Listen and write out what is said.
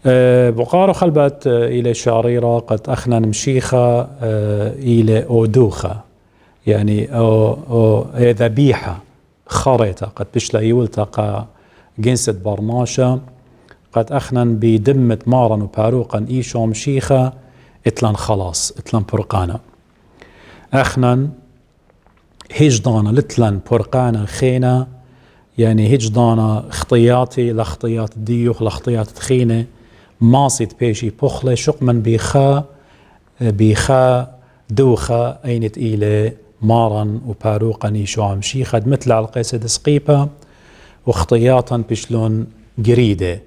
بقارو خلبت إلى شعريرة قد أخنا مشيخة إلى أودوخة، يعني أو ذبيحة خريطة قد بشلا يولتقى جنسة برناشة قد أخنا بدمة مارن وباروقا إيشو مشيخة إتلان خلاص إتلان برقانا أخنا هجدانا لتلان برقانا خينا، يعني هجدانا اختياتي لاختيات ديوخ لاختيات تخينة ماصد بيشي بخلة شقمن بيخا دوخة أينت إلى مارن وباروقا نيشو عمشيخة مثل على القيسة سقيبة واختياطا بشلون قريدة